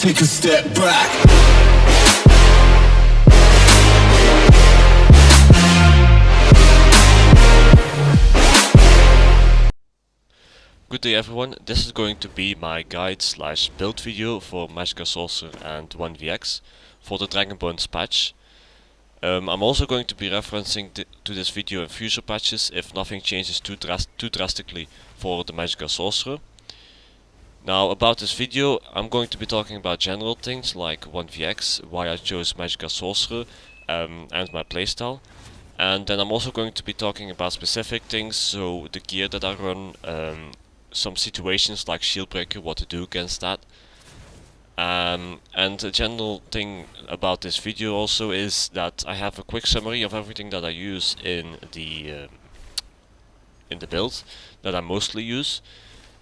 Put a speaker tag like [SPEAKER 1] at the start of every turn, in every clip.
[SPEAKER 1] take a step back.
[SPEAKER 2] Good day everyone, this is going to be my guide slash build video for Magicka Sorcerer and 1vx for the Dragonbones patch. I'm also going to be referencing to this video in future patches if nothing changes too drastically for the Magicka Sorcerer. Now about this video, I'm going to be talking about general things like 1vx, why I chose Magicka Sorcerer, and my playstyle. And then I'm also going to be talking about specific things, so the gear that I run, some situations like Shieldbreaker, what to do against that. And a general thing about this video also is that I have a quick summary of everything that I use in the build that I mostly use.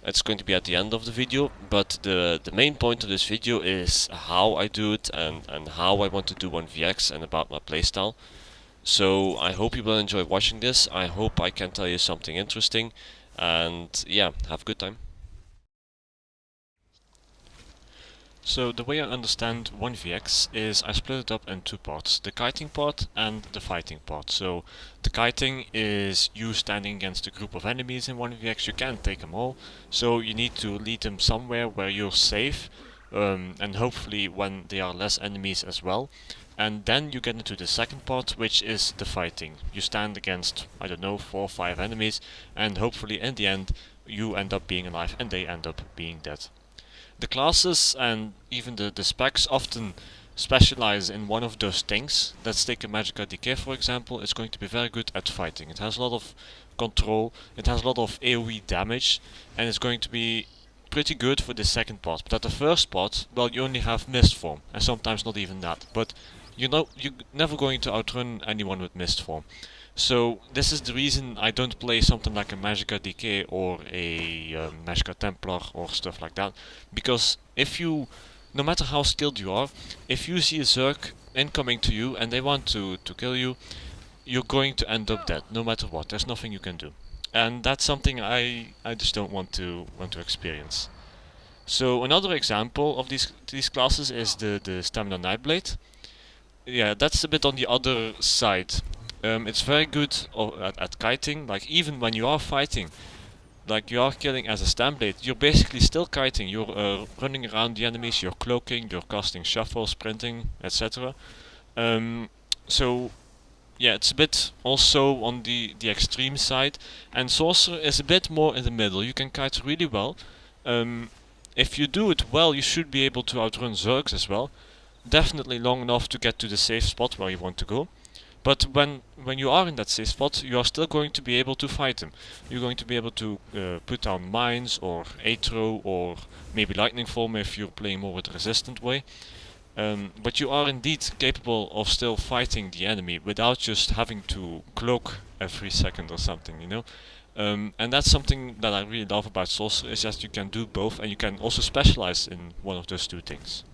[SPEAKER 2] It's going to be at the end of the video, but the main point of this video is how I do it and how I want to do 1vx and about my playstyle. So I hope you will enjoy watching this. I hope I can tell you something interesting, and yeah, have a good time. So the way I understand 1vx is I split it up in two parts, the kiting part and the fighting part. So the kiting is you standing against a group of enemies in 1vx, you can't take them all, so you need to lead them somewhere where you're safe, and hopefully when there are less enemies as well. And then you get into the second part, which is the fighting. You stand against, I don't know, 4 or 5 enemies, and hopefully in the end you end up being alive and they end up being dead. The classes and even the specs often specialize in one of those things. Let's take a Magicka DK for example. It's going to be very good at fighting. It has a lot of control, it has a lot of AoE damage, and it's going to be pretty good for the second part. But at the first part, well, you only have mist form, and sometimes not even that. But you know, you're never going to outrun anyone with mist form. So this is the reason I don't play something like a Magicka DK or a Magicka Templar or stuff like that. Because if you, no matter how skilled you are, if you see a Zerg incoming to you and they want to kill you, you're going to end up dead, no matter what. There's nothing you can do. And that's something I just don't want to experience. So another example of these classes is the Stamina Nightblade. Yeah, that's a bit on the other side. It's very good at kiting, like even when you are fighting, like you are killing as a Stamblade, you're basically still kiting, you're running around the enemies, you're cloaking, you're casting shuffle, sprinting, etc. So yeah, it's a bit also on the extreme side, and Sorcerer is a bit more in the middle. You can kite really well. If you do it well, you should be able to outrun Zergs as well. Definitely long enough to get to the safe spot where you want to go. But when you are in that safe spot, you are still going to be able to fight them. You're going to be able to put down mines or Aetro or maybe lightning form if you're playing more with the resistant way. But you are indeed capable of still fighting the enemy without just having to cloak every second or something, you know. And that's something that I really love about Sorcerer, is that you can do both and you can also specialize in one of those two things.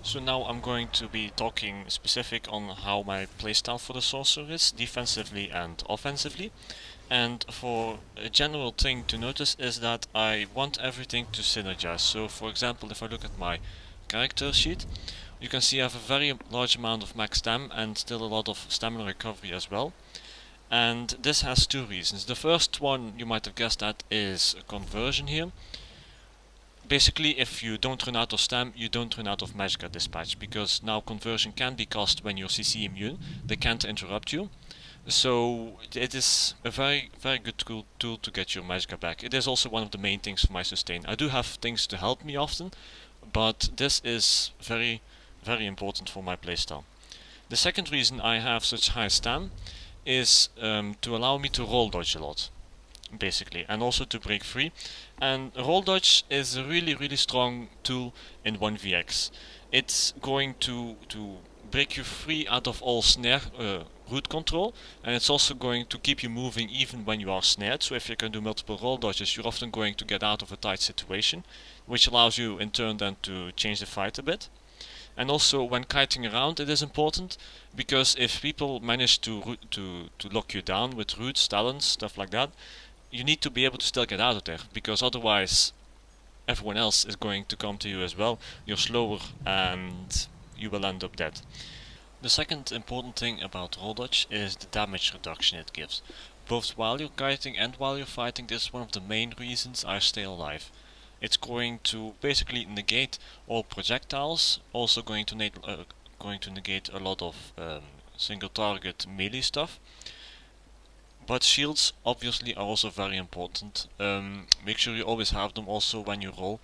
[SPEAKER 2] So now I'm going to be talking specific on how my playstyle for the Sorcerer is, defensively and offensively. And for a general thing to notice is that I want everything to synergize. So for example, if I look at my character sheet, you can see I have a very large amount of max stam and still a lot of stamina recovery as well. And this has two reasons. The first one you might have guessed at is conversion here. Basically, if you don't run out of stam, you don't run out of Magicka Dispatch, because now conversion can be cast when you're CC immune. They can't interrupt you. So it is a very good tool to get your Magicka back. It is also one of the main things for my sustain. I do have things to help me often, but this is very important for my playstyle. The second reason I have such high stam is to allow me to roll dodge a lot, basically, and also to break free. And roll dodge is a really strong tool in 1vx. It's going to break you free out of all snare root control, and it's also going to keep you moving even when you are snared. So if you can do multiple roll dodges, you're often going to get out of a tight situation, which allows you in turn then to change the fight a bit. And also when kiting around, it is important, because if people manage to lock you down with roots, talents, stuff like that, you need to be able to still get out of there, because otherwise everyone else is going to come to you as well. You're slower and you will end up dead. The second important thing about roll dodge is the damage reduction it gives. Both while you're kiting and while you're fighting, this is one of the main reasons I stay alive. It's going to basically negate all projectiles, also going to negate a lot of single target melee stuff. But shields obviously are also very important. Make sure you always have them also when you roll,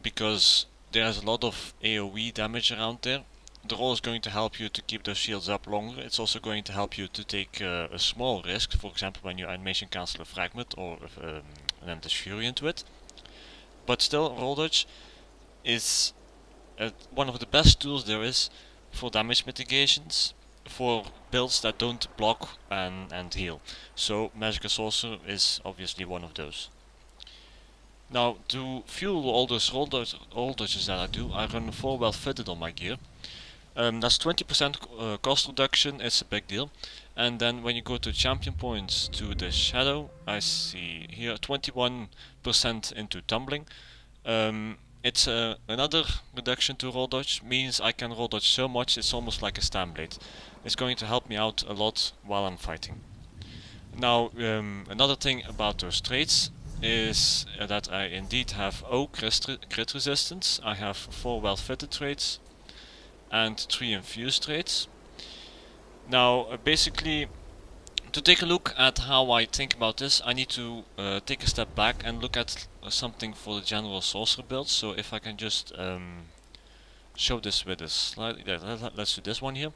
[SPEAKER 2] because there's a lot of AoE damage around there. The roll is going to help you to keep those shields up longer. It's also going to help you to take a small risk, for example when you animation cancel a fragment or an Endless Fury into it. But still, roll dodge is one of the best tools there is for damage mitigations, for builds that don't block and heal. So Magicka Sorcerer is obviously one of those. Now, to fuel all those roll dodges that I do, I run 4 well fitted on my gear. That's 20% cost reduction, it's a big deal. And then when you go to champion points to the shadow, I see here 21% into tumbling. It's another reduction to roll dodge, means I can roll dodge so much it's almost like a stand blade. It's going to help me out a lot while I'm fighting. Now, another thing about those traits is that I indeed have crit resistance. I have 4 well fitted traits and 3 infused traits. Now, basically, to take a look at how I think about this, I need to take a step back and look at something for the general sorcerer build. So if I can just show this with a slide, let's do this one here.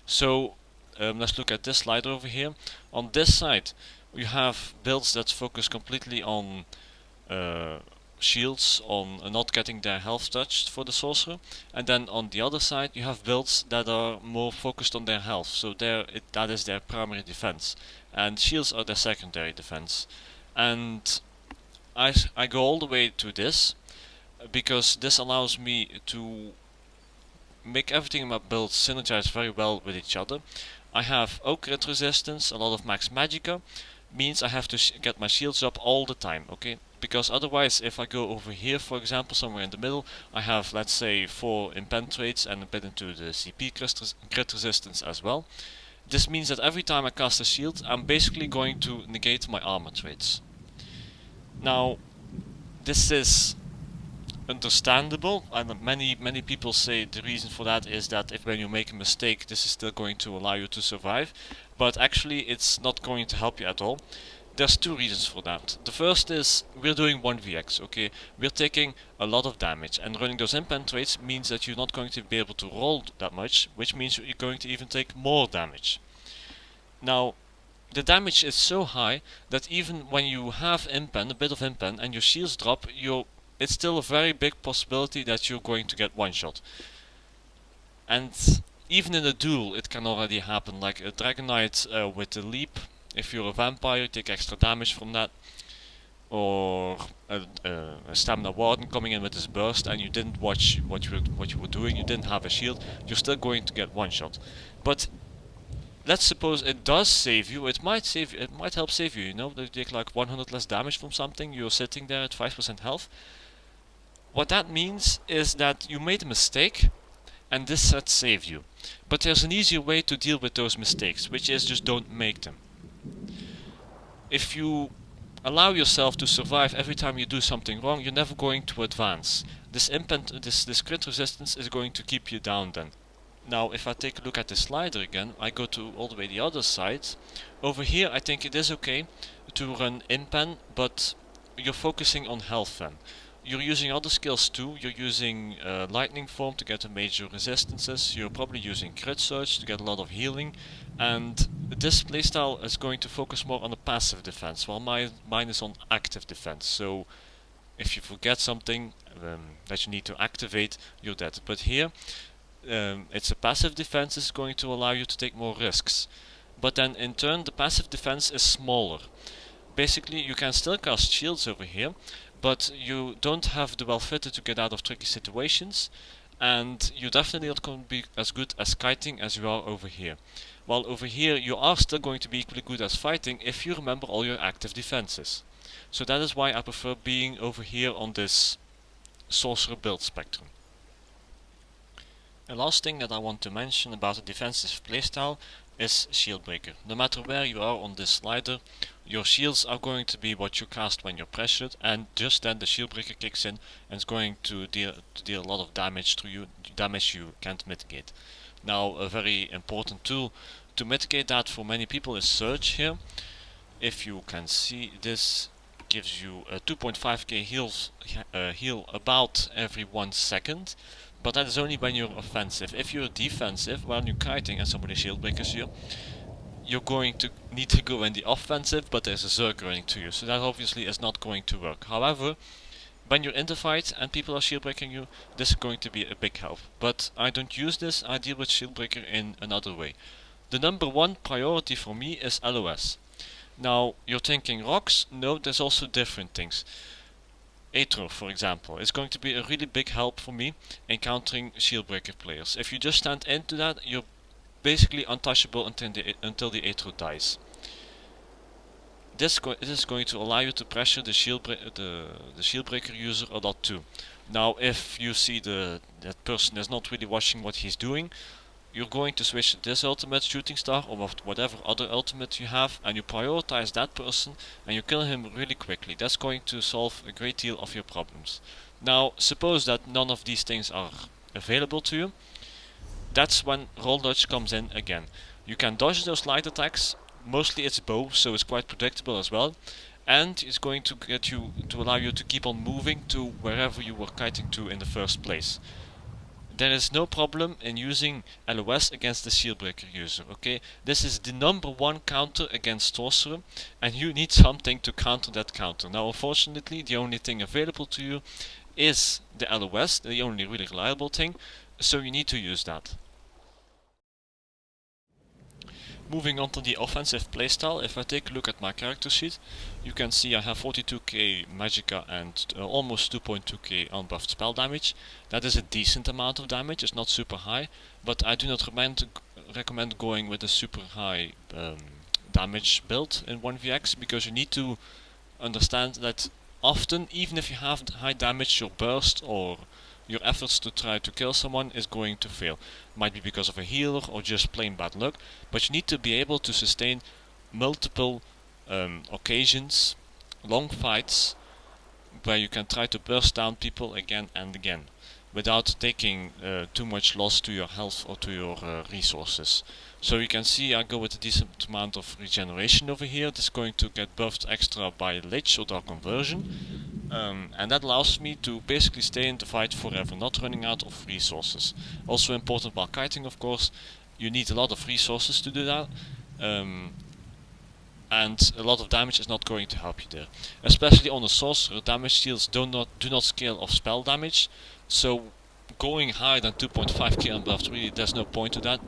[SPEAKER 2] So let's look at this slider over here. On this side you have builds that focus completely on shields, on not getting their health touched for the sorcerer, and then on the other side you have builds that are more focused on their health, so that is their primary defense, and shields are their secondary defense. And I go all the way to this because this allows me to make everything in my build synergize very well with each other. I have crit resistance, a lot of max magicka, means I have to get my shields up all the time, okay? Because otherwise, if I go over here, for example, somewhere in the middle, I have, let's say, 4 impen traits and a bit into the CP crit resistance as well. This means that every time I cast a shield, I'm basically going to negate my armor traits. Now, this is understandable, and many people say the reason for that is that if when you make a mistake, this is still going to allow you to survive, but actually it's not going to help you at all. There's 2 reasons for that. The first is we're doing 1vx, okay? We're taking a lot of damage, and running those impen traits means that you're not going to be able to roll that much, which means you're going to even take more damage. Now, the damage is so high that even when you have impen, a bit of impen, and your shields drop, it's still a very big possibility that you're going to get one shot. And even in a duel it can already happen, like a Dragon Knight with the leap. If you're a vampire, you take extra damage from that. Or a Stamina Warden coming in with his burst and you didn't watch what you were doing, you didn't have a shield, you're still going to get one shot. But let's suppose it does save you, it might help save you, you know, that you take like 100 less damage from something, you're sitting there at 5% health. What that means is that you made a mistake and this set saved you. But there's an easier way to deal with those mistakes, which is just don't make them. If you allow yourself to survive every time you do something wrong, you're never going to advance. This crit resistance is going to keep you down then. Now if I take a look at the slider again, I go to all the way the other side. Over here I think it is okay to run impen, but you're focusing on health then. You're using other skills too, you're using lightning form to get the major resistances, you're probably using crit surge to get a lot of healing, and this playstyle is going to focus more on the passive defense, while mine is on active defense. So if you forget something that you need to activate, you're dead. But here it's a passive defense is going to allow you to take more risks. But then in turn the passive defense is smaller. Basically you can still cast shields over here, but you don't have the well fitted to get out of tricky situations, and you're definitely not going to be as good as kiting as you are over here. While over here you are still going to be equally good as fighting if you remember all your active defenses. So that is why I prefer being over here on this sorcerer build spectrum. The last thing that I want to mention about the defensive playstyle is shield breaker. No matter where you are on this slider, your shields are going to be what you cast when you're pressured, and just then the shield breaker kicks in and is going to deal a lot of damage to you, damage you can't mitigate. Now, a very important tool to mitigate that for many people is Surge here. If you can see, this gives you a 2.5k heal about every 1 second, but that is only when you're offensive. If you're defensive, while you're kiting and somebody shield breakers you, you're going to need to go in the offensive, but there's a Zerg running to you, so that obviously is not going to work. However, when you're in the fight and people are shield breaking you, this is going to be a big help. But I don't use this, I deal with shield breaker in another way. The number one priority for me is LOS. Now, you're thinking rocks? No, there's also different things. Aether, for example, is going to be a really big help for me in countering shield breaker players. If you just stand into that, you're basically untouchable until the Aether dies. This is going to allow you to pressure the shield breaker user a lot too. Now, if you see that person is not really watching what he's doing, you're going to switch this ultimate, shooting star, or whatever other ultimate you have, and you prioritize that person and you kill him really quickly. That's going to solve a great deal of your problems. Now, suppose that none of these things are available to you. That's when roll dodge comes in again. You can dodge those light attacks. Mostly it's bow, so it's quite predictable as well, and it's going to get you to allow you to keep on moving to wherever you were kiting to in the first place. There is no problem in using LOS against the shieldbreaker user, okay? This is the number one counter against Sorcerer, and you need something to counter that counter. Now, unfortunately, the only thing available to you is the LOS, the only really reliable thing, so you need to use that. Moving on to the offensive playstyle, if I take a look at my character sheet, you can see I have 42k Magicka and almost 2.2k unbuffed spell damage. That is a decent amount of damage, it's not super high, but I do not recommend going with a super high damage build in 1vx, because you need to understand that often, even if you have high damage, your burst or your efforts to try to kill someone is going to fail. Might be because of a healer or just plain bad luck, but you need to be able to sustain multiple occasions, long fights, where you can try to burst down people again and again, without taking too much loss to your health or to your resources. So you can see I go with a decent amount of regeneration over here. This is going to get buffed extra by Lich or Dark Conversion. And that allows me to basically stay in the fight forever, not running out of resources. Also important while kiting, of course, you need a lot of resources to do that, and a lot of damage is not going to help you there. Especially on a sorcerer, damage deals do not scale off spell damage, so going higher than 2.5k unbuffed, really there's no point to that.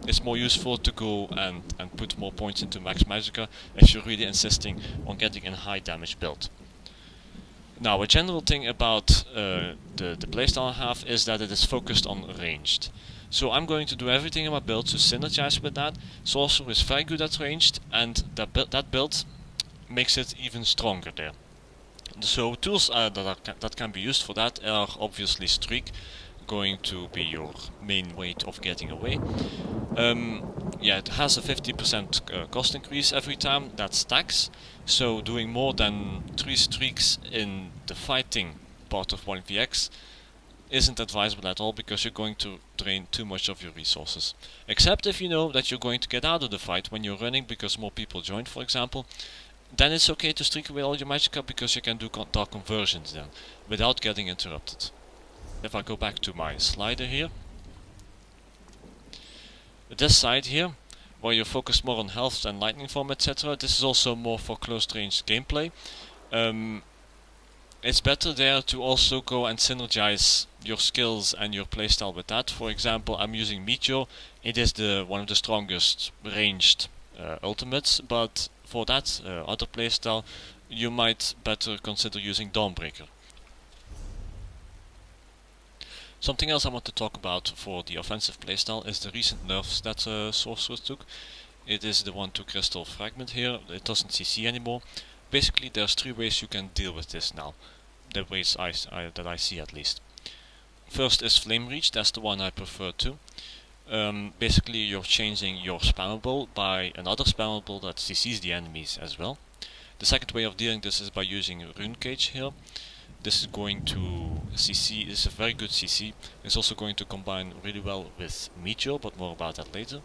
[SPEAKER 2] It's more useful to go and put more points into max Magicka if you're really insisting on getting a high damage build. Now, a general thing about the playstyle I have is that it is focused on ranged. So I'm going to do everything in my build to synergize with that. Sorcerer is very good at ranged, and that build makes it even stronger there. So tools that can be used for that are obviously Streak, going to be your main way of getting away. Yeah, it has a 50% cost increase every time, that stacks, so doing more than 3 streaks in the fighting part of 1vx isn't advisable at all, because you're going to drain too much of your resources. Except if you know that you're going to get out of the fight when you're running because more people join, for example, then it's okay to streak away all your Magicka, because you can do dark conversions then, without getting interrupted. If I go back to my slider here, this side here, where you focus more on health and lightning form, etc., this is also more for close range gameplay. It's better there to also go and synergize your skills and your playstyle with that. For example, I'm using Meteor. It is one of the strongest ranged ultimates, but for that other playstyle you might better consider using Dawnbreaker. Something else I want to talk about for the offensive playstyle is the recent nerfs that Sorcerer took. It is the 1-2 crystal fragment here. It doesn't CC anymore. Basically there's 3 ways you can deal with this now. The ways that I see at least. First is Flame Reach, that's the one I prefer to. Basically you're changing your spammable by another spammable that CCs the enemies as well. The second way of dealing this is by using Rune Cage here. This is going to CC, this is a very good CC. It's also going to combine really well with Meteor, but more about that later.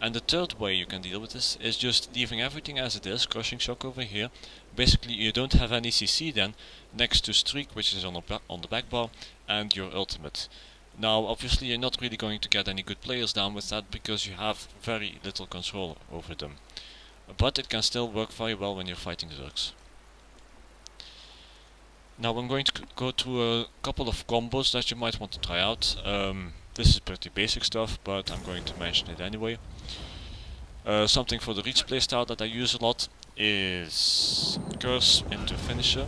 [SPEAKER 2] And the third way you can deal with this is just leaving everything as it is, Crushing Shock over here. Basically you don't have any CC then, next to Streak, which is on the back bar, and your ultimate. Now obviously you're not really going to get any good players down with that because you have very little control over them. But it can still work very well when you're fighting Zergs. Now I'm going to go through a couple of combos that you might want to try out. This is pretty basic stuff, but I'm going to mention it anyway. Something for the reach playstyle that I use a lot is Curse into Finisher,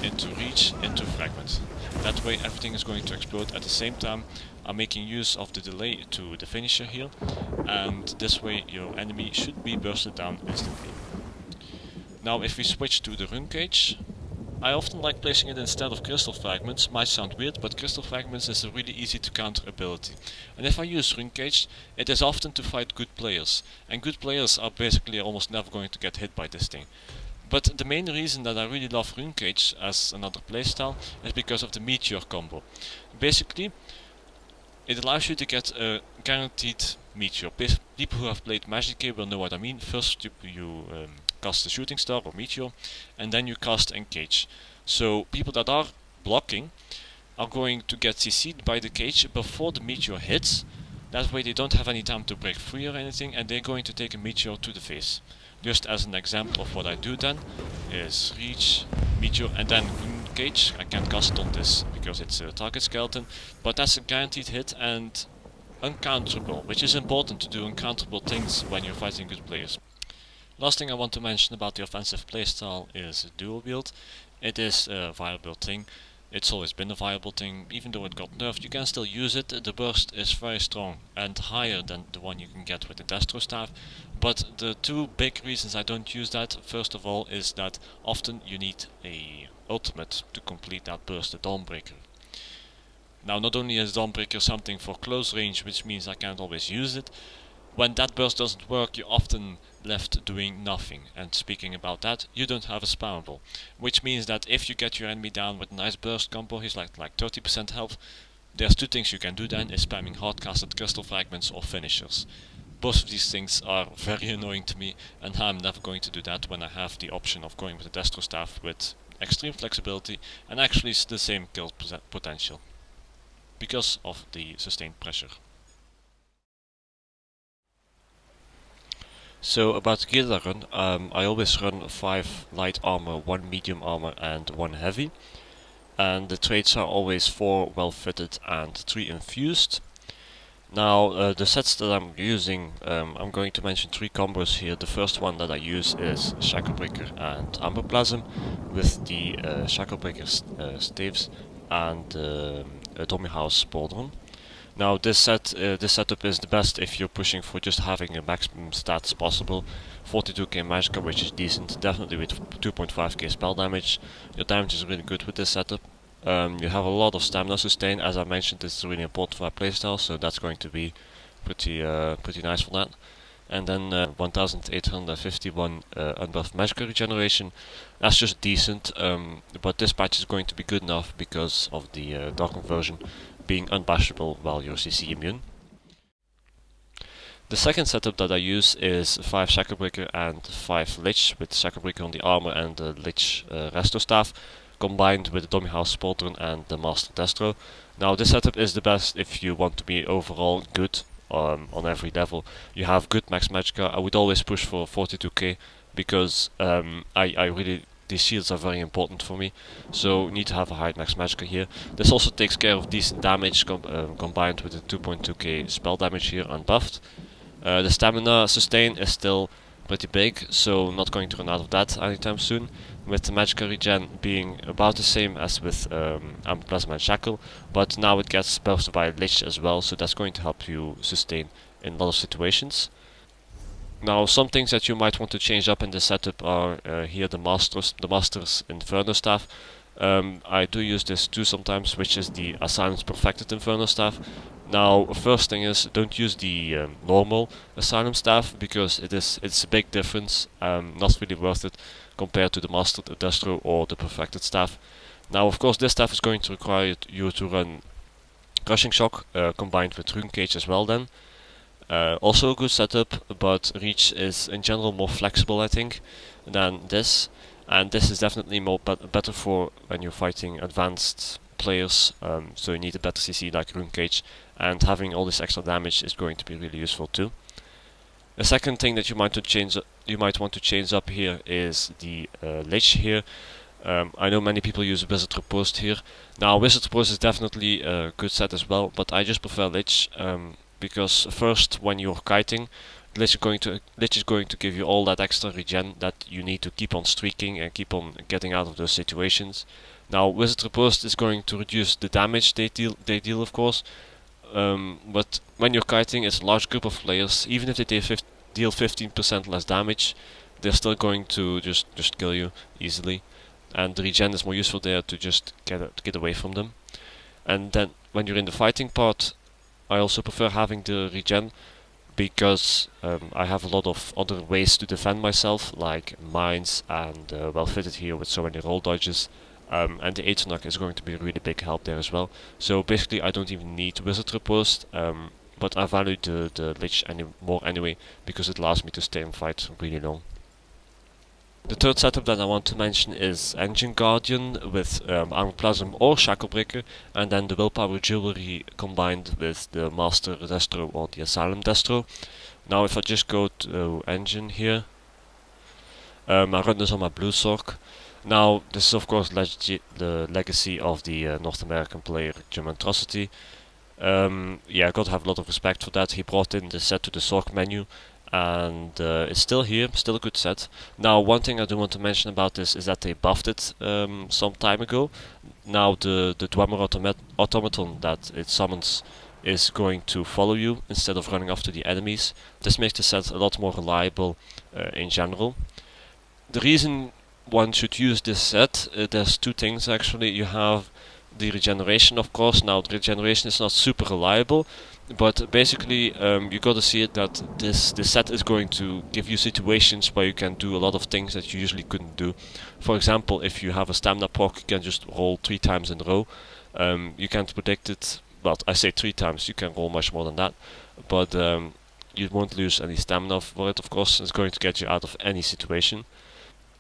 [SPEAKER 2] into Reach, into Fragment. That way everything is going to explode at the same time. I'm making use of the delay to the finisher here, and this way your enemy should be bursted down instantly. Now if we switch to the Rune Cage, I often like placing it instead of Crystal Fragments. Might sound weird, but Crystal Fragments is a really easy to counter ability. And if I use Rune Cage, it is often to fight good players. And good players are basically almost never going to get hit by this thing. But the main reason that I really love Rune Cage as another playstyle is because of the Meteor combo. Basically, it allows you to get a guaranteed Meteor. People who have played Magicka will know what I mean. First you cast the Shooting Star or Meteor, and then you cast Engage. So people that are blocking are going to get CC'd by the cage before the Meteor hits. That way they don't have any time to break free or anything, and they're going to take a Meteor to the face. Just as an example of what I do then is Reach, Meteor, and then Rune Cage. I can't cast it on this because it's a target skeleton, but that's a guaranteed hit and uncounterable, which is important to do uncounterable things when you're fighting good players. Last thing I want to mention about the offensive playstyle is dual wield. It is a viable thing. It's always been a viable thing. Even though it got nerfed, you can still use it. The burst is very strong and higher than the one you can get with the Destro Staff. But the two big reasons I don't use that, first of all, is that often you need a ultimate to complete that burst, the Dawnbreaker. Now not only is Dawnbreaker something for close range, which means I can't always use it, when that burst doesn't work, you're often left doing nothing. And speaking about that, you don't have a spammable. Which means that if you get your enemy down with a nice burst combo, he's like 30% health, there's two things you can do then, is spamming hard-casted crystal fragments or finishers. Both of these things are very annoying to me, and I'm never going to do that when I have the option of going with the Destro Staff with extreme flexibility and actually the same kill potential, because of the sustained pressure. So about the gear that I run, I always run 5 light armor, 1 medium armor and 1 heavy. And the traits are always 4 well fitted and 3 infused. Now the sets that I'm using, I'm going to mention 3 combos here. The first one that I use is Shacklebreaker and Amberplasm with the Shacklebreaker staves and Dummy House Pauldron. Now this setup is the best if you're pushing for just having a maximum stats possible. 42k Magicka, which is decent, definitely with 2.5k spell damage. Your damage is really good with this setup. You have a lot of stamina sustain, as I mentioned, it's really important for our playstyle, so that's going to be pretty nice for that. And then 1851 unbuffed Magicka regeneration. That's just decent, but this patch is going to be good enough because of the Dark version being unbashable while you're CC immune. The second setup that I use is 5 Shacklebreaker and 5 Lich, with Shacklebreaker on the armor and the Lich Resto Staff, combined with the Dummy House Pauldron and the Master Destro. Now this setup is the best if you want to be overall good on every level. You have good max Magicka. I would always push for 42k because these shields are very important for me, so need to have a high max Magicka here. This also takes care of decent damage combined with the 2.2k spell damage here unbuffed. The stamina sustain is still pretty big, so not going to run out of that anytime soon. with the Magicka regen being about the same as with Armor Plasma and Shackle, but now it gets buffed by Lich as well, so that's going to help you sustain in a lot of situations. Now, some things that you might want to change up in the setup are here the Master's Inferno Staff. I do use this too sometimes, which is the Asylum's Perfected Inferno Staff. Now, first thing is, don't use the normal Asylum Staff, because it's a big difference, not really worth it compared to the Mastered Destro or the Perfected Staff. Now, of course, this staff is going to require you to run Crushing Shock combined with Rune Cage as well then. Also a good setup, but Reach is in general more flexible, I think, than this. And this is definitely better for when you're fighting advanced players, so you need a better CC like Rune Cage, and having all this extra damage is going to be really useful too. The second thing that you might want to change up here is the Lich here. I know many people use Wizard Riposte here. Now, Wizard Riposte is definitely a good set as well, but I just prefer Lich, because first, when you're kiting, Lich is going to give you all that extra regen that you need to keep on streaking and keep on getting out of those situations. Now, Wizard Riposte is going to reduce the damage they deal, of course, but when you're kiting, it's a large group of players. Even if they deal 15% less damage, they're still going to just kill you easily, and the regen is more useful there to just get away from them. And then when you're in the fighting part, I also prefer having the regen, because I have a lot of other ways to defend myself, like mines, and well fitted here with so many roll dodges, and the Aeternach is going to be a really big help there as well. So basically I don't even need Wizard Riposte, but I value the Lich more anyway, because it allows me to stay and fight really long. The third setup that I want to mention is Engine Guardian with Armor Plasm or Shacklebreaker, and then the Willpower Jewelry combined with the Master Destro or the Asylum Destro. Now if I just go to Engine here, I run this on my blue sorc. Now this is of course the legacy of the North American player Jim Atrocity. Yeah, I gotta have a lot of respect for that. He brought in the set to the sorc menu, and it's still here, still a good set. Now, one thing I do want to mention about this is that they buffed it some time ago. Now the Dwemer automaton that it summons is going to follow you instead of running after the enemies. This makes the set a lot more reliable in general. The reason one should use this set, there's two things actually. You have the regeneration, of course. Now the regeneration is not super reliable, but basically you gotta see it that this set is going to give you situations where you can do a lot of things that you usually couldn't do. For example, if you have a stamina proc, you can just roll 3 times in a row. You can't predict it, well, I say 3 times, you can roll much more than that, but you won't lose any stamina for it, of course. It's going to get you out of any situation.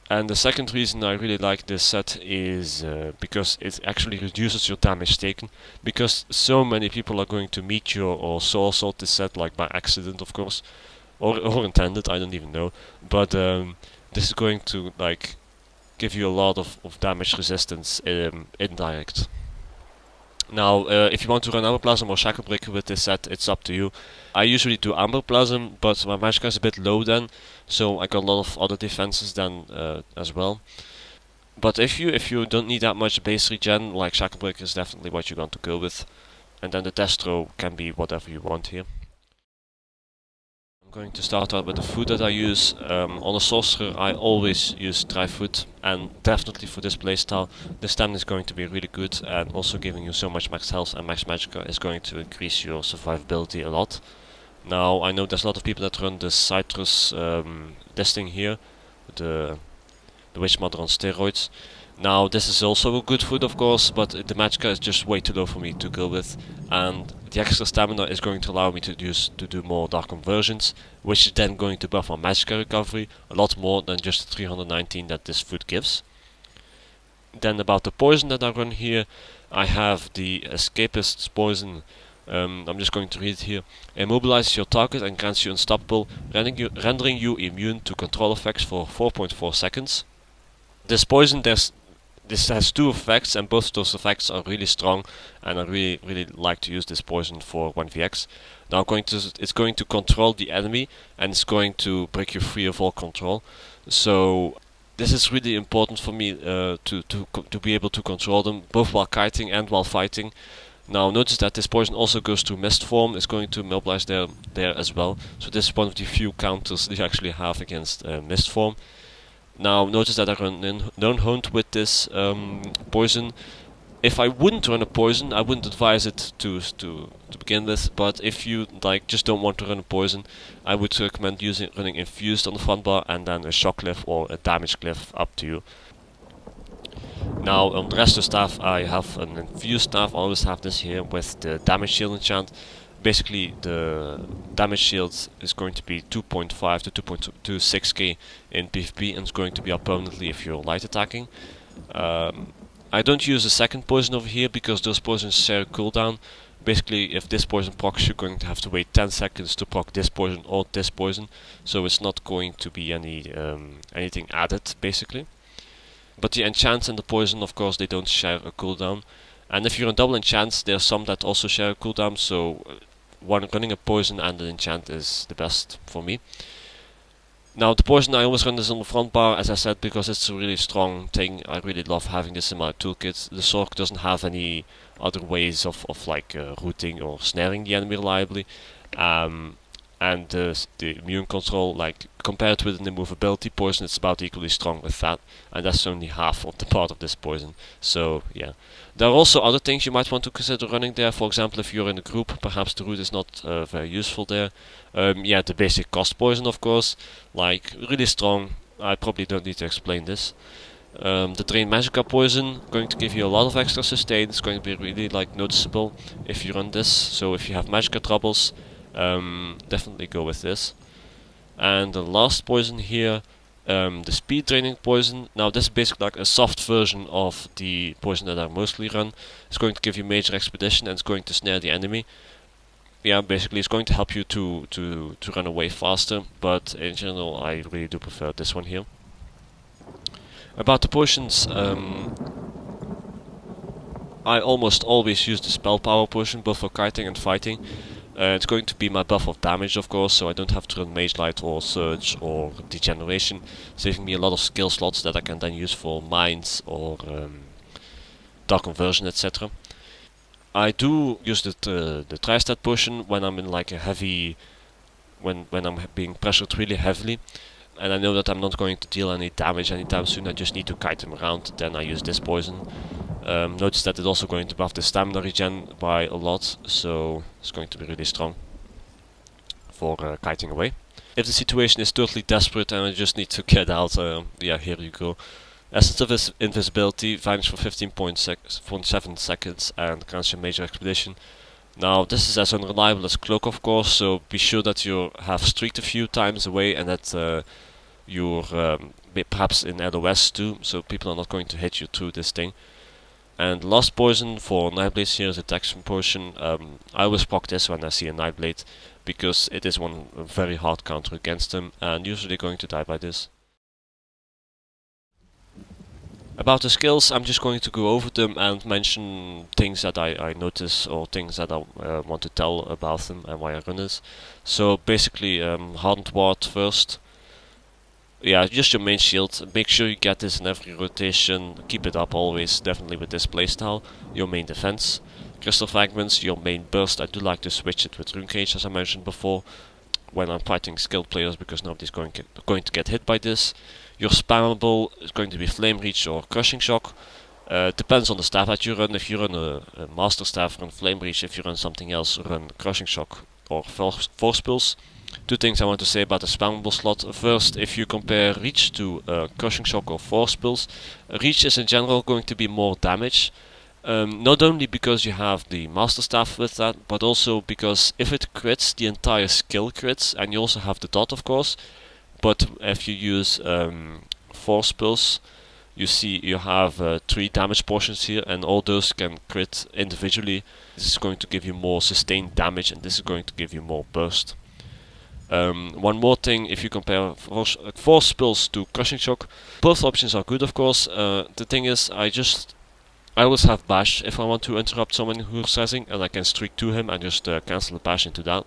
[SPEAKER 2] And the second reason I really like this set is because it actually reduces your damage taken, because so many people are going to meet you or soul assault this set, like by accident of course, or intended, I don't even know, but this is going to like give you a lot of damage resistance indirect. Now, if you want to run Armor Plasm or Shacklebreaker with this set, it's up to you. I usually do Armor Plasm, but my Magicka is a bit low then, so I got a lot of other defenses then as well. But if you don't need that much base regen, like Shacklebreaker is definitely what you're going to go with. And then the Destro can be whatever you want here. I'm going to start out with the food that I use. On a sorcerer I always use dry food, and definitely for this playstyle the stamina is going to be really good, and also giving you so much max health and max magicka is going to increase your survivability a lot. Now I know there's a lot of people that run the citrus, this thing here, the Witch Mother on steroids. Now this is also a good food of course, but the magicka is just way too low for me to go with, and the extra stamina is going to allow me to do more dark conversions, which is then going to buff my magicka recovery a lot more than just the 319 that this food gives. Then about the poison that I run here, I have the Escapist's Poison. I'm just going to read it here. Immobilizes your target and grants you unstoppable, rendering you immune to control effects for 4.4 seconds. This poison, this has 2 effects, and both of those effects are really strong, and I really like to use this poison for 1vx. Now it's going to control the enemy, and it's going to break you free of all control. So
[SPEAKER 1] this is really important for me to be able to control them both while kiting and while fighting. Now notice that this poison also goes to mist form, is going to mobilize there as well. So this is one of the few counters that you actually have against mist form. Now notice that I run non-hunt with this poison. If I wouldn't run a poison, I wouldn't advise it to begin with. But if you like just don't want to run a poison, I would recommend running infused on the front bar and then a shock glyph or a damage glyph, up to you. Now on the rest of the staff, I have an infused staff. I always have this here with the damage shield enchant. Basically, the damage shield is going to be 2.5 to 2.26k in PvP, and it's going to be up permanently if you're light attacking. I don't use a second poison over here because those poisons share a cooldown. Basically, if this poison procs, you're going to have to wait 10 seconds to proc this poison or this poison, so it's not going to be anything added, basically. But the enchants and the poison, of course, they don't share a cooldown. And if you're on double enchants, there are some that also share a cooldown, so running a poison and an enchant is the best for me. Now the poison I always run this on the front bar, as I said, because it's a really strong thing. I really love having this in my toolkit. The sorc doesn't have any other ways of rooting or snaring the enemy reliably. And the immune control, like compared with the movability poison, it's about equally strong with that, and that's only half of the part of this poison. So yeah, there are also other things you might want to consider running there. For example, if you're in a group, perhaps the root is not very useful there. Yeah, the basic cost poison, of course, like really strong. I probably don't need to explain this. The Drain Magicka poison, going to give you a lot of extra sustain. It's going to be really like noticeable if you run this. So if you have Magicka troubles, definitely go with this. And the last poison here, the speed draining poison. Now this is basically like a soft version of the poison that I mostly run. It's going to give you major expedition and it's going to snare the enemy. Yeah, basically it's going to help you to run away faster, but in general I really do prefer this one here. About the potions, I almost always use the spell power potion, both for kiting and fighting. It's going to be my buff of damage, of course, so I don't have to run Mage Light or Surge or Degeneration, saving me a lot of skill slots that I can then use for Mines or Dark Conversion, etc. I do use the Trias potion when I'm in like a heavy, when I'm being pressured really heavily, and I know that I'm not going to deal any damage anytime soon. I just need to kite him around. Then I use this poison. Notice that it's also going to buff the stamina regen by a lot, so it's going to be really strong for kiting away. If the situation is totally desperate and I just need to get out, yeah, here you go. Essence of Invisibility, vanish for 15.7 seconds and grants you major expedition. Now this is as unreliable as Cloak, of course, so be sure that you have streaked a few times away and that you're perhaps in LOS too, so people are not going to hit you through this thing. And last poison for Nightblade here is a Detection potion. I always proc this when I see a Nightblade, because it is one very hard counter against them, and usually going to die by this. About the skills, I'm just going to go over them and mention things that I notice or things that I want to tell about them and why I run this. So basically, Hardened Ward first. Yeah, just your main shield. Make sure you get this in every rotation. Keep it up always, definitely with this playstyle. Your main defense. Crystal Fragments, your main burst. I do like to switch it with Rune Cage, as I mentioned before, when I'm fighting skilled players, because nobody's going to get hit by this. Your spammable is going to be Flame Reach or Crushing Shock. Depends on the staff that you run. If you run a Master Staff, run Flame Reach. If you run something else, run Crushing Shock or Force Pulse. Two things I want to say about the spammable slot. First, if you compare Reach to Crushing Shock or Force Pulse, Reach is in general going to be more damage. Not only because you have the Master Staff with that, but also because if it crits, the entire skill crits, and you also have the dot, of course. But if you use Force Pulse, you see you have 3 damage portions here, and all those can crit individually. This is going to give you more sustained damage, and this is going to give you more burst. One more thing, if you compare Force Pulse to Crushing Shock, both options are good, of course. The thing is, I always have Bash if I want to interrupt someone who's rezzing, and I can streak to him and just cancel the Bash into that.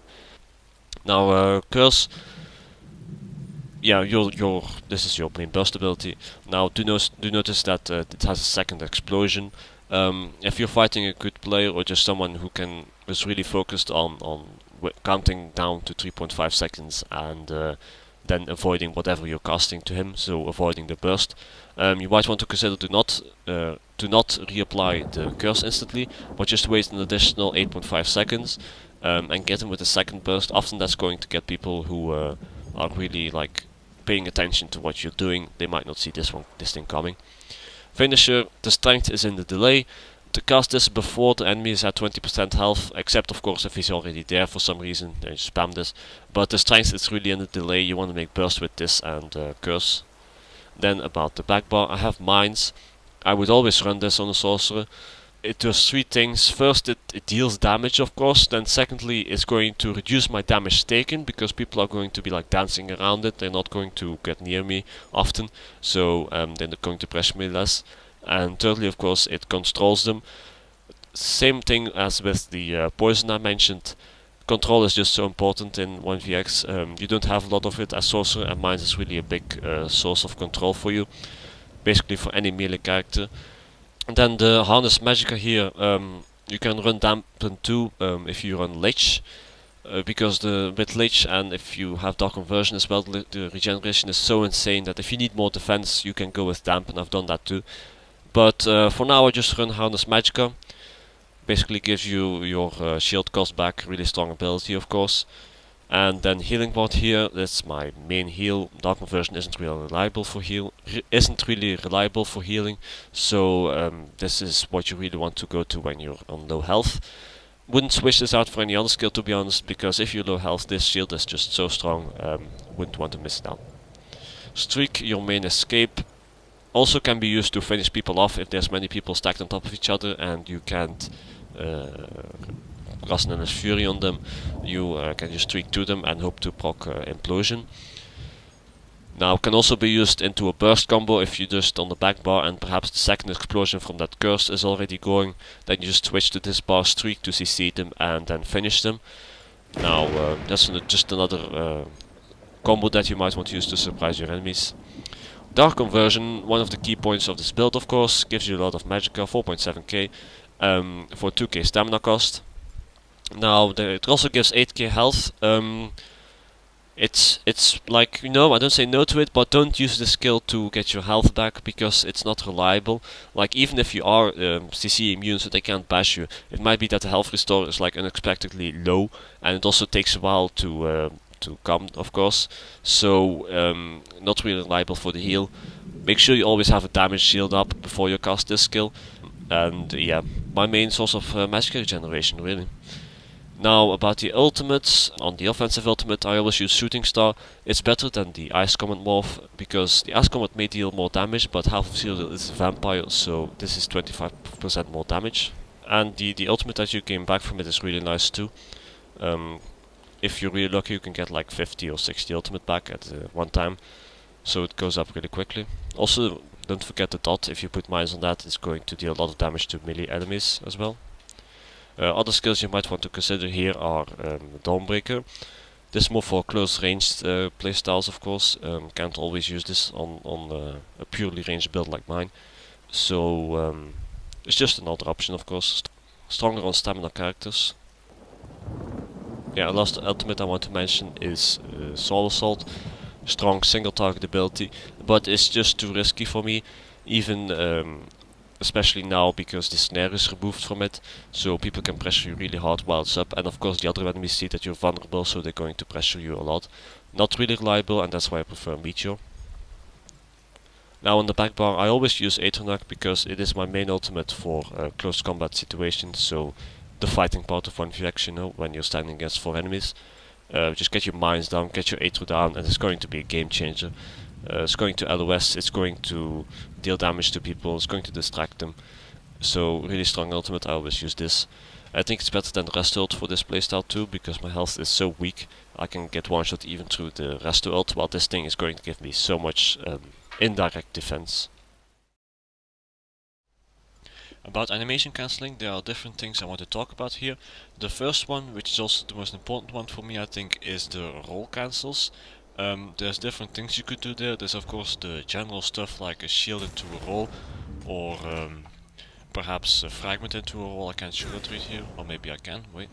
[SPEAKER 1] Now, Curse, yeah, this is your main burst ability. Now do notice that it has a second explosion. If you're fighting a good player or just someone who is really focused on counting down to 3.5 seconds and then avoiding whatever you're casting to him, so avoiding the burst, you might want to consider to not reapply the curse instantly, but just wait an additional 8.5 seconds and get him with a second burst. Often that's going to get people who are really like paying attention to what you're doing. They might not see this thing coming. Finisher, the strength is in the delay. To cast this before the enemy is at 20% health, except of course if he's already there for some reason, then you spam this. But the strength is really in the delay. You want to make burst with this and curse. Then about the back bar, I have mines. I would always run this on a sorcerer. It does three things. First, it deals damage, of course. Then secondly, it's going to reduce my damage taken, because people are going to be like dancing around it. They're not going to get near me often, so they're going to pressure me less. And thirdly, of course, it controls them. Same thing as with the poison I mentioned. Control is just so important in 1vx. You don't have a lot of it as sorcerer, and mines is really a big source of control for you, basically for any melee character. And then the harness Magicka here, you can run dampen too if you run lich, because with lich and if you have dark conversion as well, the regeneration is so insane that if you need more defense you can go with dampen. I've done that too. But for now I just run harness Magicka. Basically gives you your shield cost back, really strong ability of course. And then healing ward here, that's my main heal. Dark conversion isn't really reliable for healing, so this is what you really want to go to when you're on low health. Wouldn't switch this out for any other skill to be honest, because if you're low health, this shield is just so strong, wouldn't want to miss it out. Streak, your main escape, also can be used to finish people off if there's many people stacked on top of each other and you can't Rasnen's Fury on them. You can just streak to them and hope to proc Implosion. Now can also be used into a burst combo if you just on the back bar and perhaps the second explosion from that curse is already going. Then you just switch to this bar, streak to CC them and then finish them. Now that's just another combo that you might want to use to surprise your enemies. Dark Conversion, one of the key points of this build of course, gives you a lot of Magicka, 4.7k for 2k stamina cost. Now it also gives 8k health. It's like, I don't say no to it, but don't use the skill to get your health back because it's not reliable. Like even if you are CC immune so they can't bash you, it might be that the health restore is like unexpectedly low, and it also takes a while to come of course, so not really reliable for the heal. Make sure you always have a damage shield up before you cast this skill, and yeah, my main source of Magicka regeneration really. Now about the ultimates, on the offensive ultimate I always use Shooting Star. It's better than the Ice Comet Morph, because the Ice Comet may deal more damage, but half of Seal is a vampire, so this is 25% more damage. And the ultimate that you gain back from it is really nice too. If you're really lucky you can get like 50 or 60 ultimate back at one time, so it goes up really quickly. Also don't forget the dot. If you put mines on that, it's going to deal a lot of damage to melee enemies as well. Other skills you might want to consider here are Dawnbreaker. This is more for close ranged playstyles of course. Can't always use this on a purely ranged build like mine, so it's just another option of course. Stronger on stamina characters. Yeah, last ultimate I want to mention is Soul Assault. Strong single target ability, but it's just too risky for me, even especially now because the snare is removed from it, so people can pressure you really hard while it's up, and of course the other enemies see that you're vulnerable, so they're going to pressure you a lot. Not really reliable, and that's why I prefer Meteor. Now on the back bar I always use Aethernak because it is my main ultimate for close combat situations, so the fighting part of 1vx, when you're standing against 4 enemies. Just get your mines down, get your Aether down, and it's going to be a game changer. It's going to LOS, it's going to deal damage to people, it's going to distract them. So really strong ultimate, I always use this. I think it's better than the Resto ult for this playstyle too, because my health is so weak. I can get one shot even through the Resto ult, while this thing is going to give me so much indirect defense. About animation cancelling, there are different things I want to talk about here. The first one, which is also the most important one for me I think, is the roll cancels.
[SPEAKER 2] There's different things you could do there. There's of course the general stuff like a shield into a roll, or perhaps a fragment into a roll. I can't shoot it right here, or maybe I can, wait.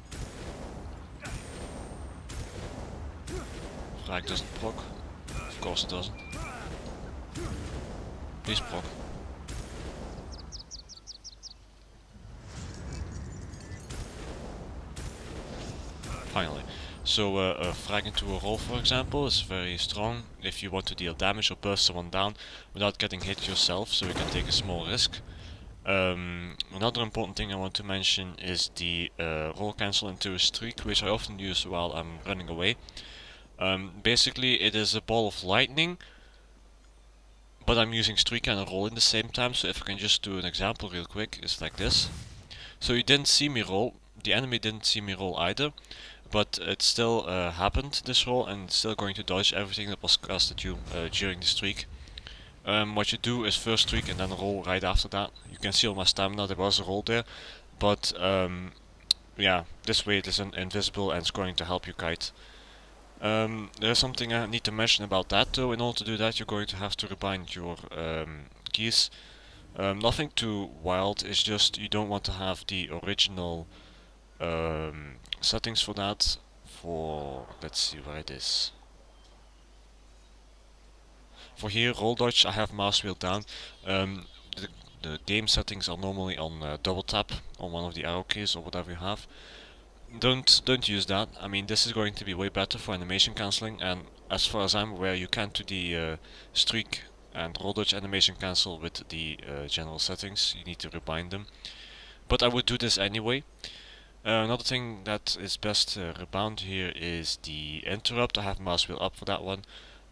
[SPEAKER 2] Frag doesn't proc. Of course it doesn't. Please proc. Finally. So a frag into a roll, for example, is very strong if you want to deal damage or burst someone down without getting hit yourself, so you can take a small risk. Another important thing I want to mention is the roll cancel into a streak, which I often use while I'm running away. Basically it is a ball of lightning, but I'm using streak and a roll in the same time, so if I can just do an example real quick, it's like this. So you didn't see me roll, the enemy didn't see me roll either, but it still happened, this roll, and it's still going to dodge everything that was cast at you during the streak. What you do is first streak and then roll right after that. You can see on my stamina there was a roll there, but yeah, this way it is invisible and it's going to help you kite. There's something I need to mention about that though. In order to do that, you're going to have to rebind your keys. Nothing too wild, it's just you don't want to have the original settings for that. Let's see where it is. For here, roll dodge, I have mouse wheel down. The game settings are normally on double tap on one of the arrow keys or whatever you have. Don't use that. I mean, this is going to be way better for animation cancelling, and as far as I'm aware, you can't do the streak and roll dodge animation cancel with the general settings. You need to rebind them. But I would do this anyway. Another thing that is best rebound here is the interrupt. I have mouse wheel up for that one.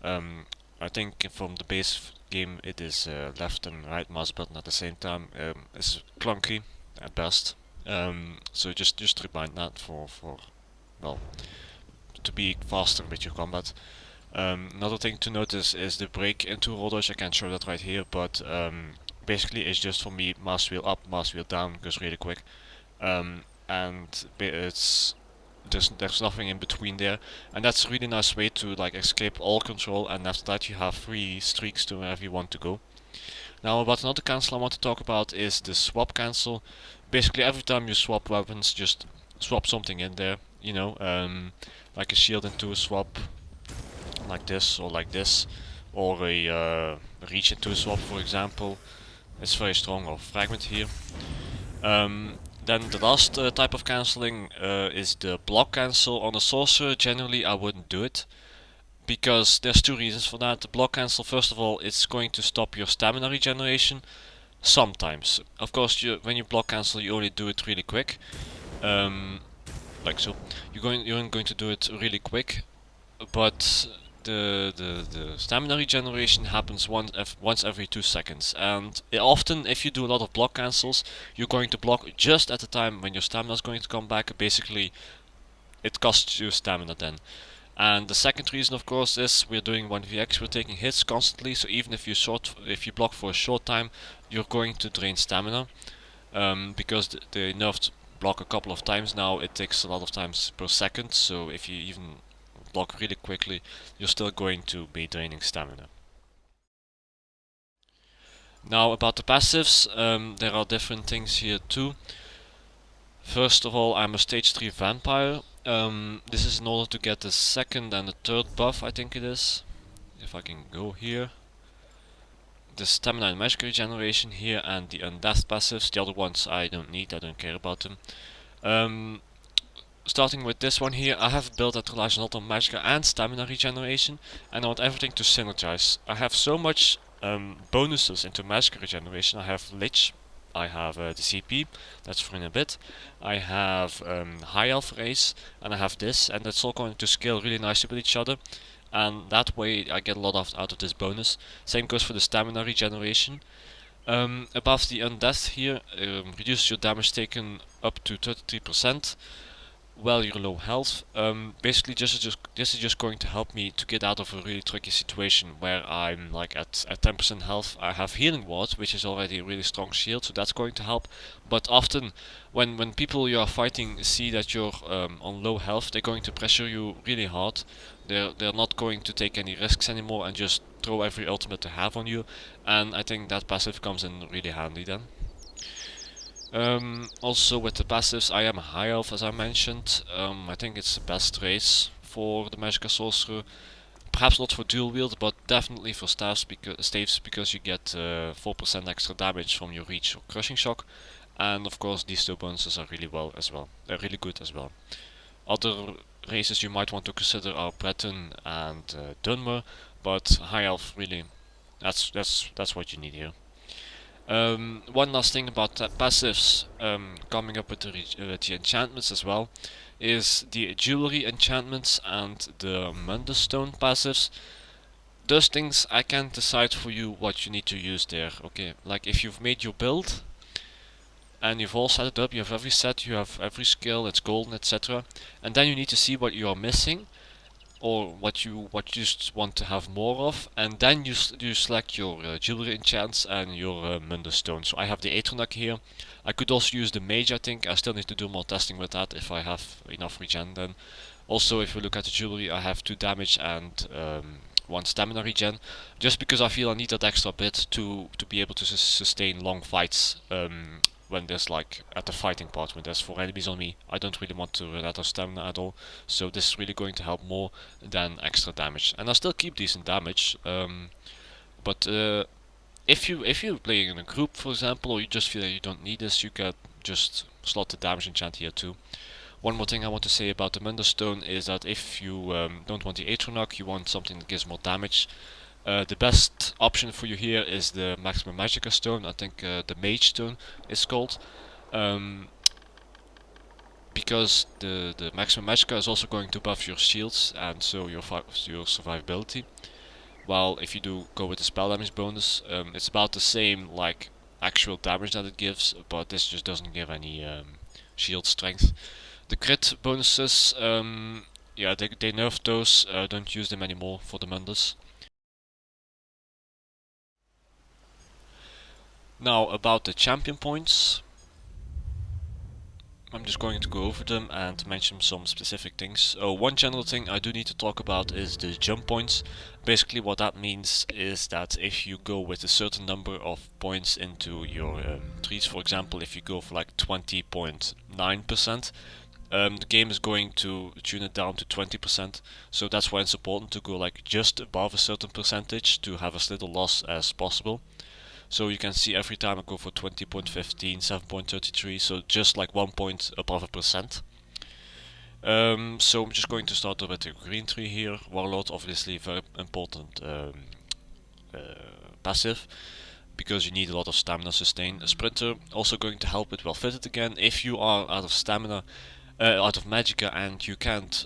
[SPEAKER 2] I think from the base game it is left and right mouse button at the same time. It's clunky at best. So just rebind that for well, to be faster with your combat. Another thing to notice is the break into roll dodge. I can't show that right here, but basically it's just for me mouse wheel up, mouse wheel down, goes really quick. And there's nothing in between there, and that's a really nice way to like escape all control, and after that you have free streaks to wherever you want to go. Now about another cancel I want to talk about is the swap cancel. Basically every time you swap weapons, just swap something in there, you know, like a shield into a swap, like this or like this, or a reach into a swap, for example. It's very strong, or fragment here. Then the last type of cancelling is the block cancel. On a sorcerer, generally I wouldn't do it, because there's two reasons for that. The block cancel, first of all, it's going to stop your stamina regeneration, sometimes. Of course, when you block cancel, you only do it really quick, like so. You're only going to do it really quick, but the stamina regeneration happens once every 2 seconds, and often if you do a lot of block cancels, you're going to block just at the time when your stamina is going to come back. Basically, it costs you stamina then. And the second reason, of course, is we're doing 1vx, we're taking hits constantly, so even if you block for a short time, you're going to drain stamina, because the nerfed block a couple of times now, it takes a lot of times per second, so if you even block really quickly, you're still going to be draining stamina. Now about the passives, there are different things here too. First of all, I'm a stage 3 vampire. This is in order to get the second and the third buff, I think it is. If I can go here. The stamina and Magicka regeneration here, and the undeath passives. The other ones I don't need, I don't care about them. Starting with this one here, I have a build that relies a lot on Magicka and stamina regeneration, and I want everything to synergize. I have so much bonuses into Magicka regeneration. I have Lich, I have the CP, that's for in a bit, I have High Elf Race, and I have this, and that's all going to scale really nicely with each other, and that way I get a lot out of this bonus. Same goes for the stamina regeneration. Above the undeath here, reduces your damage taken up to 33%.
[SPEAKER 1] while you're low health. Basically, this is just going to help me to get out of a really tricky situation where I'm like at 10% health. I have healing ward, which is already a really strong shield, so that's going to help. But often, when people you are fighting see that you're on low health, they're going to pressure you really hard. They're not going to take any risks anymore and just throw every ultimate they have on you. And I think that passive comes in really handy then. Also with the passives, I am a high elf as I mentioned. I think it's the best race for the Magicka Sorcerer. Perhaps not for dual wield, but definitely for staves because you get 4% extra damage from your reach or crushing shock. And of course these two bonuses are really really good as well. Other races you might want to consider are Breton and Dunmer, but high elf really, that's what you need here. One last thing about passives, coming up with the enchantments as well, is the jewelry enchantments and the Mundstone passives. Those things I can't decide for you what you need to use there. Okay, like if you've made your build and you've all set it up, you have every set, you have every skill, it's golden, etc. And then you need to see what you are missing or what you just want to have more of, and then you select your jewelry enchants and your Mundstone. So I have the Aethernuck here. I could also use the Mage, I think. I still need to do more testing with that if I have enough regen then. Also, if we look at the jewelry, I have 2 damage and 1 stamina regen, just because I feel I need that extra bit to be able to sustain long fights. When there's like at the fighting part, when there's 4 enemies on me, I don't really want to run out of stamina at all. So this is really going to help more than extra damage, and I still keep decent damage. But if you're playing in a group, for example, or you just feel that you don't need this, you can just slot the damage enchant here too. One more thing I want to say about the Mundstone is that if you don't want the Aethernuck, you want something that gives more damage. The best option for you here is the maximum Magicka stone. I think the Mage stone is called, because the maximum Magicka is also going to buff your shields and so your survivability. While if you do go with the spell damage bonus, it's about the same like actual damage that it gives, but this just doesn't give any shield strength. The crit bonuses, yeah, they nerfed those. Don't use them anymore for the Mundus. Now about the champion points, I'm just going to go over them and mention some specific things. One general thing I do need to talk about is the jump points. Basically what that means is that if you go with a certain number of points into your trees, for example if you go for like 20.9%, the game is going to tune it down to 20%, so that's why it's important to go like just above a certain percentage to have as little loss as possible. So you can see every time I go for 20.15, 7.33, so just like 1 point above a percent. So I'm just going to start with the green tree here. Warlord, obviously very important passive, because you need a lot of stamina sustain. A sprinter also going to help with well fitted again. If you are out of stamina, out of Magicka, and you can't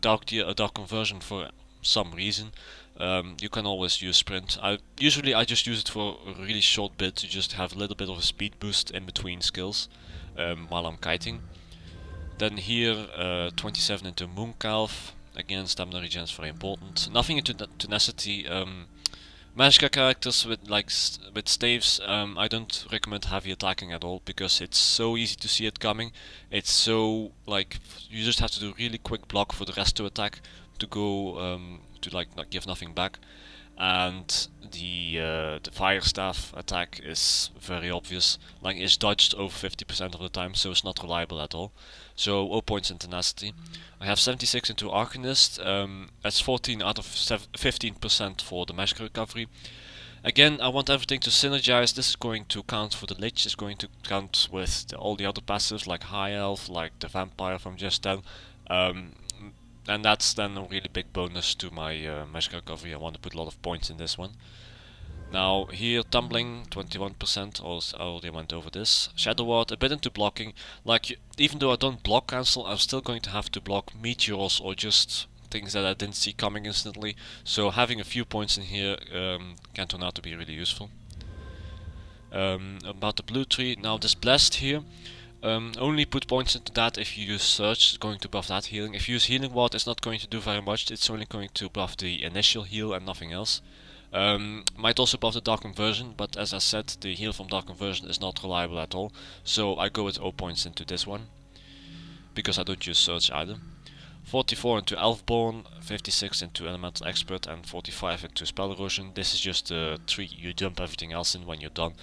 [SPEAKER 1] dark conversion for some reason, you can always use sprint. Usually I just use it for a really short bit to just have a little bit of a speed boost in between skills while I'm kiting. Then here 27 into Mooncalf. Again, stamina regen is very important. Nothing into tenacity. Magicka characters with with staves, I don't recommend heavy attacking at all, because it's so easy to see it coming. It's so like you just have to do really quick block for the rest to attack to go to like not give nothing back. And the fire staff attack is very obvious. Like it's dodged over 50% of the time, so it's not reliable at all. So 0 points in tenacity. I have 76 into Arcanist. That's 14 out of 15% for the magic recovery. Again, I want everything to synergize. This is going to count for the Lich. It's going to count with all the other passives like High Elf, like the Vampire from just then. And that's then a really big bonus to my magic recovery. I want to put a lot of points in this one. Now here tumbling 21%, I already went over this. Shadow Ward, a bit into blocking. Like even though I don't block cancel, I'm still going to have to block meteors or just things that I didn't see coming instantly. So having a few points in here can turn out to be really useful. About the blue tree, now this blast here. Only put points into that if you use Surge, it's going to buff that healing. If you use Healing Ward, it's not going to do very much, it's only going to buff the initial heal and nothing else. Might also buff the Dark Conversion, but as I said, the heal from Dark Conversion is not reliable at all, so I go with 0 points into this one, because I don't use Surge either. 44 into Elfborn, 56 into Elemental Expert, and 45 into Spell Erosion. This is just the tree you dump everything else in when you're done.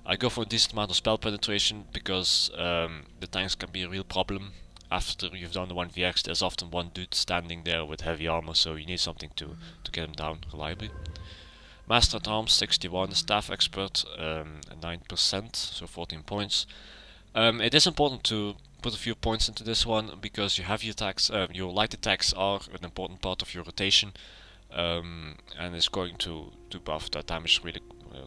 [SPEAKER 1] I go for a decent amount of spell penetration because the tanks can be a real problem. After you've done the 1vx, there's often one dude standing there with heavy armor, so you need something to get him down reliably. Master at Arms 61, Staff Expert 9%, so 14 points. It is important to put a few points into this one because you have your attacks, your light attacks are an important part of your rotation, and it's going to buff that damage really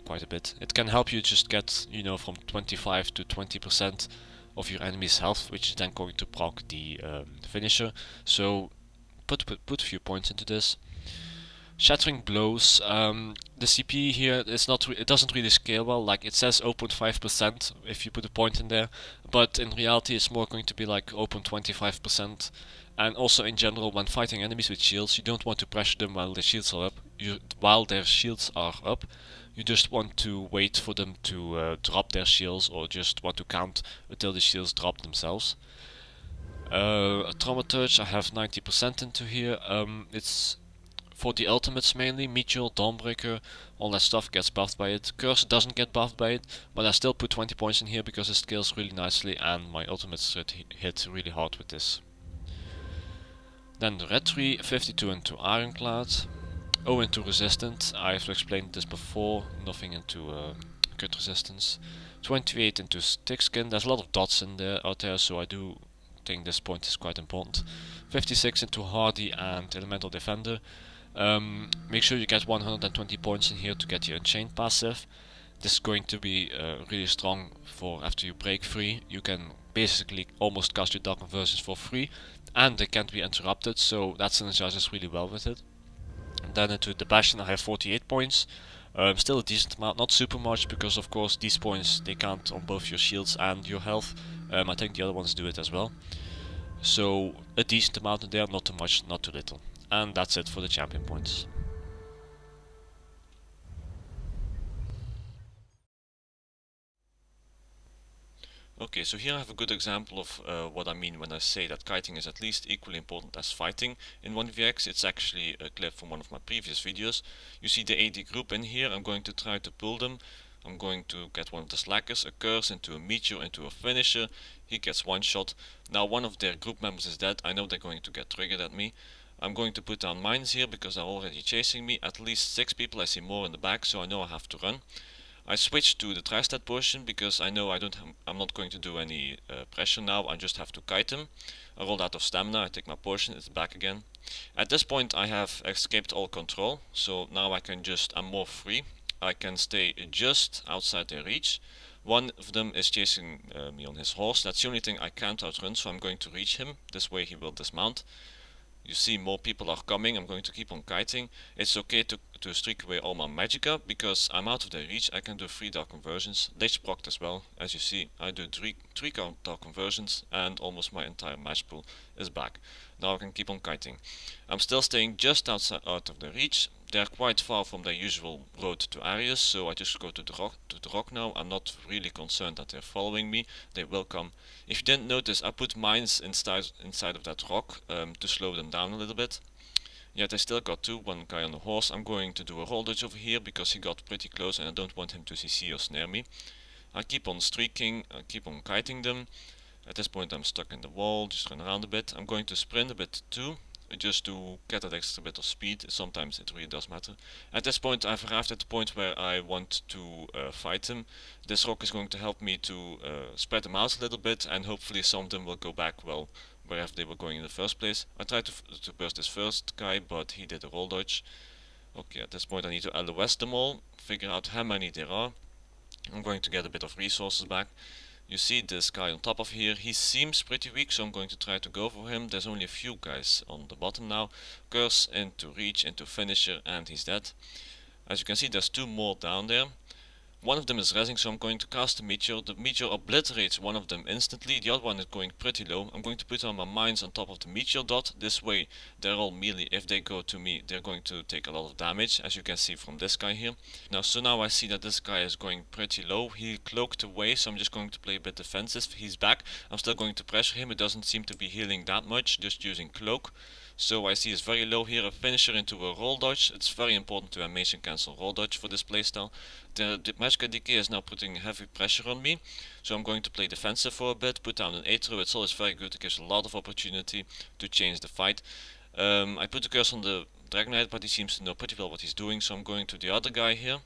[SPEAKER 1] quite a bit. It can help you just get, you know, from 25 to 20% of your enemy's health, which is then going to proc the finisher. So put a few points into this. Shattering Blows. The CP here is not. It doesn't really scale well. Like it says 0.5% if you put a point in there, but in reality it's more going to be like 0.25%. And also in general, when fighting enemies with shields, you don't want to pressure them while their shields are up. You just want to wait for them to drop their shields, or just want to count until the shields drop themselves. Thaumaturge, I have 90% into here. It's for the ultimates mainly. Meteor, Dawnbreaker, all that stuff gets buffed by it. Curse doesn't get buffed by it, but I still put 20 points in here because it scales really nicely and my ultimates hit really hard with this. Then the red tree, 52 into Ironclad, 0 into Resistant. I've explained this before, nothing into crit resistance. 28 into Thickskin. There's a lot of dots in there out there, so I do think this point is quite important. 56 into Hardy and Elemental Defender. Make sure you get 120 points in here to get your Unchained passive. This is going to be really strong for after you break free. You can basically almost cast your Dark Conversions for free, and they can't be interrupted, so that synergizes really well with it. And then into the Bastion I have 48 points. Still a decent amount, not super much, because of course these points they count on both your shields and your health. I think the other ones do it as well. So a decent amount in there, not too much, not too little. And that's it for the champion points. Okay, so here I have a good example of what I mean when I say that kiting is at least equally important as fighting in 1vx. It's actually a clip from one of my previous videos. You see the AD group in here. I'm going to try to pull them. I'm going to get one of the slackers, a curse into a meteor, into a finisher. He gets one shot. Now one of their group members is dead. I know they're going to get triggered at me. I'm going to put down mines here because they're already chasing me. At least 6 people. I see more in the back, so I know I have to run. I switched to the Trias portion because I know I'm not going to do any pressure now. I just have to kite him. I rolled out of stamina. I take my potion. It's back again. At this point I have escaped all control, so now I'm more free. I can stay just outside their reach. One of them is chasing me on his horse. That's the only thing I can't outrun, so I'm going to reach him. This way he will dismount. You see more people are coming. I'm going to keep on kiting. It's okay to streak away all my Magicka because I'm out of their reach. I can do 3 Dark Conversions. Lich procced as well. As you see, I do 3 Dark Conversions and almost my entire match pool is back. Now I can keep on kiting. I'm still staying just out of their reach. They're quite far from their usual road to Arius, so I just go to the rock now. I'm not really concerned that they're following me. They will come. If you didn't notice, I put mines inside of that rock to slow them down a little bit. Yet I still got one guy on the horse. I'm going to do a roll dodge over here because he got pretty close and I don't want him to CC or snare me. I keep on streaking, I keep on kiting them. At this point I'm stuck in the wall, just run around a bit. I'm going to sprint a bit too, just to get that extra bit of speed. Sometimes it really does matter. At this point I've arrived at the point where I want to fight him. This rock is going to help me to spread them out a little bit, and hopefully some of them will go back wherever they were going in the first place. I tried to burst this first guy, but he did a roll dodge. Okay, at this point I need to LOS them all, figure out how many there are. I'm going to get a bit of resources back. You see this guy on top of here, he seems pretty weak, so I'm going to try to go for him. There's only a few guys on the bottom now. Curse into reach, into finisher, and he's dead. As you can see, there's 2 more down there.
[SPEAKER 2] One of them is rezzing, so I'm going to cast the meteor. The meteor obliterates one of them instantly, the other one is going pretty low. I'm going to put on my mines on top of the meteor dot. This way they're all melee. If they go to me, they're going to take a lot of damage, as you can see from this guy here. Now I see that this guy is going pretty low. He cloaked away, so I'm just going to play a bit defensive. He's back. I'm still going to pressure him. It doesn't seem to be healing that much, just using cloak. So I see he's very low here, a finisher into a roll dodge. It's very important to animation cancel roll dodge for this playstyle. The Magicka Decay is now putting heavy pressure on me, so I'm going to play defensive for a bit, put down an Aether. It's always very good, it gives a lot of opportunity to change the fight. I put the curse on the Dragon Knight, but he seems to know pretty well what he's doing, so I'm going to the other guy here.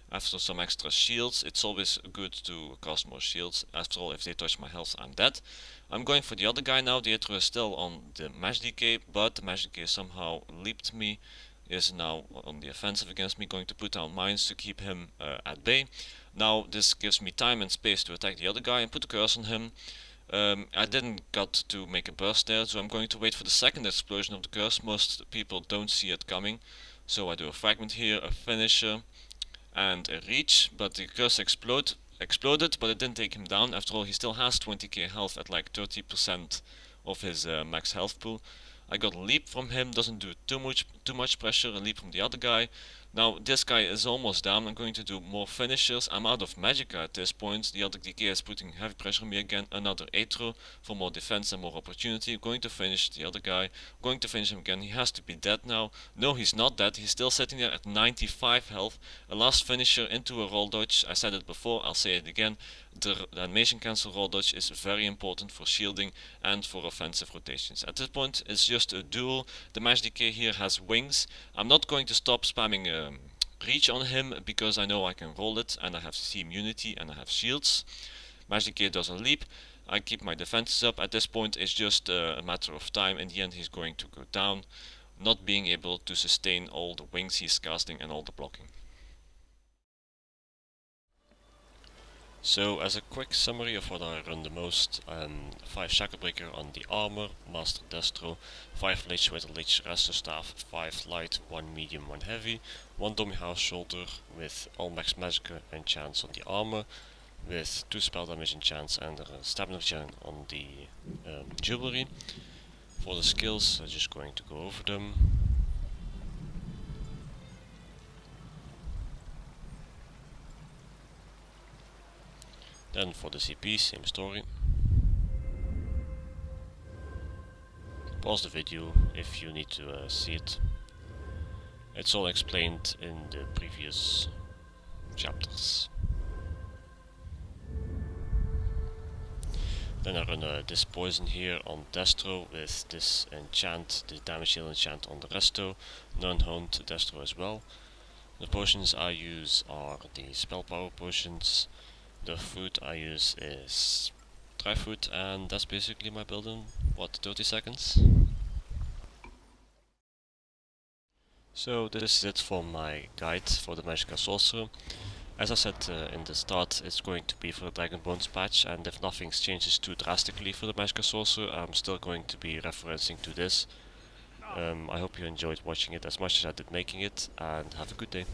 [SPEAKER 2] After some extra shields, it's always good to cast more shields. After all, if they touch my health, I'm dead. I'm going for the other guy now. The Aether is still on the Magic Decay, but the Magic Decay somehow leaped me. Is now on the offensive against me, going to put down mines to keep him at bay. Now this gives me time and space to attack the other guy and put a curse on him. I didn't got to make a burst there, so I'm going to wait for the second explosion of the curse. Most people don't see it coming, so I do a fragment here, a finisher, and a reach, but the curse exploded, but it didn't take him down. After all, he still has 20k health at like 30% of his max health pool. I got a leap from him, doesn't do too much pressure. A leap from the other guy. Now this guy is almost down. I'm going to do more finishers. I'm out of Magicka at this point. The other DK is putting heavy pressure on me again. Another Aether for more defense and more opportunity. I'm going to finish the other guy. I'm going to finish him again. He has to be dead now. No, he's not dead. He's still sitting there at 95 health. A last finisher into a roll dodge. I said it before, I'll say it again. The animation cancel roll dodge is very important for shielding and for offensive rotations. At this point it's just a duel. The Magic Decay here has wings. I'm not going to stop spamming reach on him because I know I can roll it and I have C immunity and I have shields. Magic Decay does a leap. I keep my defenses up. At this point it's just a matter of time. In the end he's going to go down, not being able to sustain all the wings he's casting and all the blocking. So as a quick summary of what I run the most, 5 Shacklebreaker on the armor, Master Destro, 5 Lich with a Lich Resto Staff, 5 light, 1 medium, 1 heavy, 1 Dummy House Shoulder with all max Magicka enchants on the armor, with 2 spell damage enchants and a stamina regen on the jewelry. For the skills, I'm just going to go over them. Then for the CP, same story. Pause the video if you need to see it. It's all explained in the previous chapters. Then I run this poison here on Destro with this enchant, this damage heal enchant on the resto, non-honed Destro as well. The potions I use are the spell power potions. The food I use is dry food, and that's basically my build in, what, 30 seconds? So this is it for my guide for the Magicka Sorcerer. As I said in the start, it's going to be for the Dragon Bones patch, and if nothing changes too drastically for the Magicka Sorcerer, I'm still going to be referencing to this. I hope you enjoyed watching it as much as I did making it, and have a good day.